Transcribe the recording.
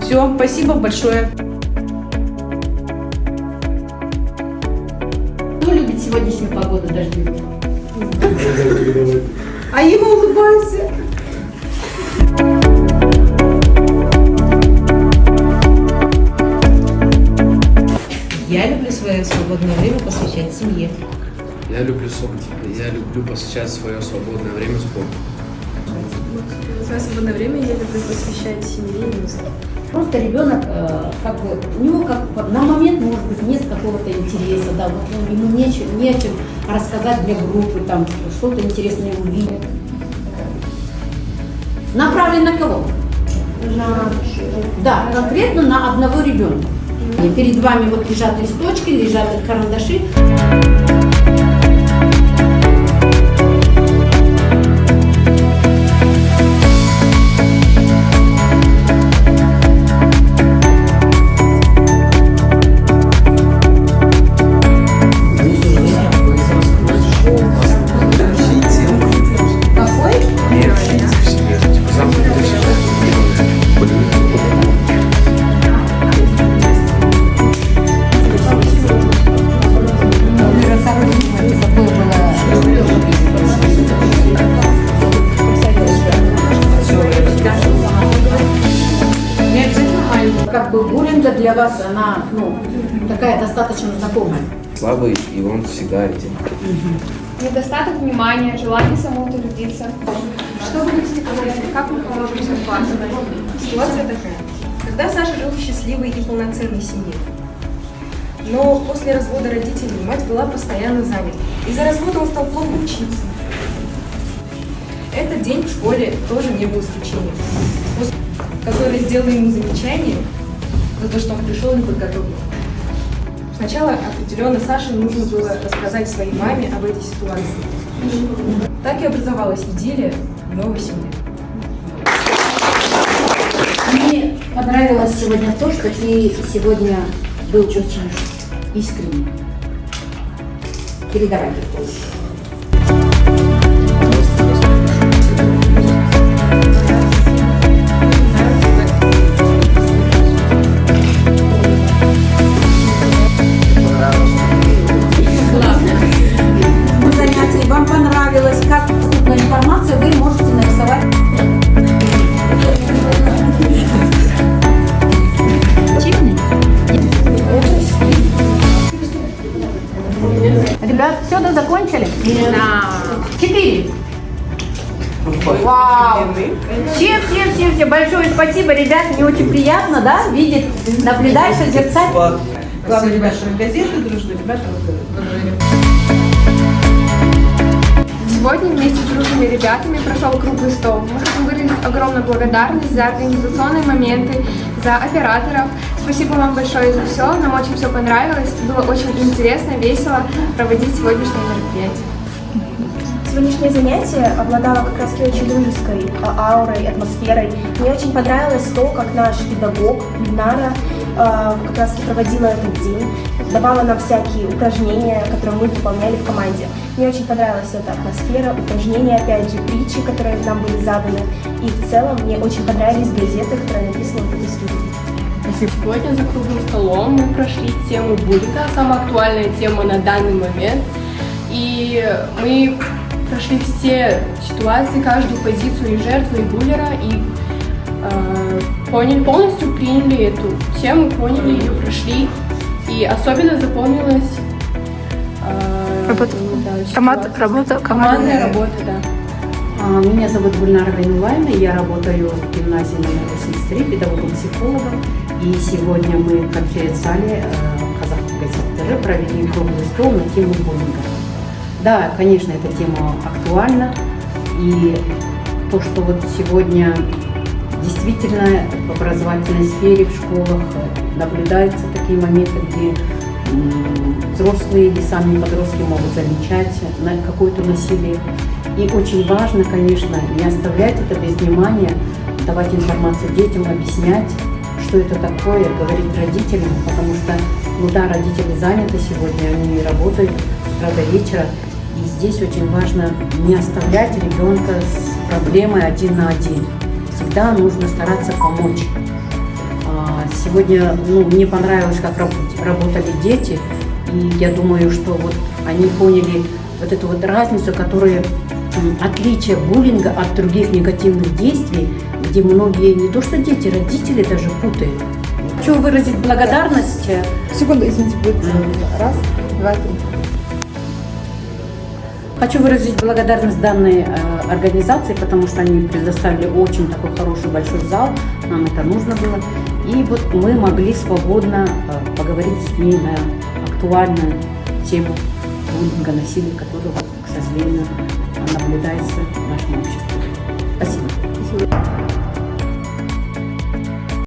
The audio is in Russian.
все. Спасибо большое. Кто любит сегодняшнюю погоду дождевую? А ему улыбайся. Я люблю свое свободное время посвящать семье. Я люблю посвящать свое свободное время спорту. Свое свободное время я люблю посвящать семье и музыке. Просто ребенок, у него на момент, может быть, нет какого-то интереса, да, вот ему не о чем рассказать для группы, там, что-то интересное увидеть. Направлен на кого? Да, конкретно на одного ребенка. И перед вами вот лежат листочки, лежат карандаши. Как бы буллинга для вас, она, такая достаточно знакомая. Слабый, и он всегда этим. Недостаток внимания, желание самоутвердиться. Что вы хотите говорить? Как мы поможем ситуации? Ситуация такая. Когда Саша жил в счастливой и полноценной семье, но после развода родителей мать была постоянно занята. Из-за развода он стал плохо учиться. Этот день в школе тоже не был исключением. Который сделал ему замечание за то, что он пришел неподготовленным. Сначала определенно Саше нужно было рассказать своей маме об этой ситуации. Так и образовалась идиллия в новой семье. Мне понравилось сегодня то, что ты сегодня был очень искренний. Передавай. Вам понравилось, как доступна информация, вы можете нарисовать. Ребят, все, да, закончили? Да. 4. Вау! Всем большое спасибо, ребят, мне очень приятно, да, видеть, наблюдать, созерцать. Главное, ребята, газеты дружно, ребята. Сегодня вместе с другими ребятами прошел круглый стол. Мы хотим выразить огромную благодарность за организационные моменты, за операторов. Спасибо вам большое за все. Нам очень все понравилось. Было очень интересно, весело проводить сегодняшнее мероприятие. Сегодняшнее занятие обладало как раз очень дружеской аурой, атмосферой. Мне очень понравилось то, как наш педагог Гульнара как раз проводила этот день, давала нам всякие упражнения, которые мы выполняли в команде. Мне очень понравилась эта атмосфера, упражнения, опять же, притчи, которые нам были заданы. И в целом мне очень понравились газеты, которые написаны в этой студии. Сегодня за круглым столом мы прошли тему буллинга, самая актуальная тема на данный момент. И мы прошли все ситуации, каждую позицию и жертвы, и буллера, и полностью приняли эту тему, поняли ее, прошли. И особенно запомнилась командная работа, да. Меня зовут Гульнара Гайнуллаевна, я работаю в гимназии номер 83 педагогом-психологом. И сегодня мы в конференц-зале Казахской газеты провели круглый стол на тему буллинга. Да, конечно, эта тема актуальна. И то, что вот сегодня действительно в образовательной сфере, в школах наблюдаются такие моменты, где взрослые или сами подростки могут замечать какое-то насилие. И очень важно, конечно, не оставлять это без внимания, давать информацию детям, объяснять, что это такое, говорить родителям, потому что, да, родители заняты сегодня, они работают с утра до вечера. И здесь очень важно не оставлять ребенка с проблемой один на один. Всегда нужно стараться помочь. Сегодня мне понравилось, как работали дети. И я думаю, что вот они поняли вот эту вот разницу, которая отличие буллинга от других негативных действий, где многие, не то что дети, родители даже путают. Хочу выразить благодарность. Секунду, извините, будет раз, два, три. Хочу выразить благодарность данной организации, потому что они предоставили очень такой хороший большой зал, нам это нужно было. И вот мы могли свободно поговорить с детьми на актуальную тему буллинга, насилия, которого, к сожалению, наблюдается в нашем обществе. Спасибо.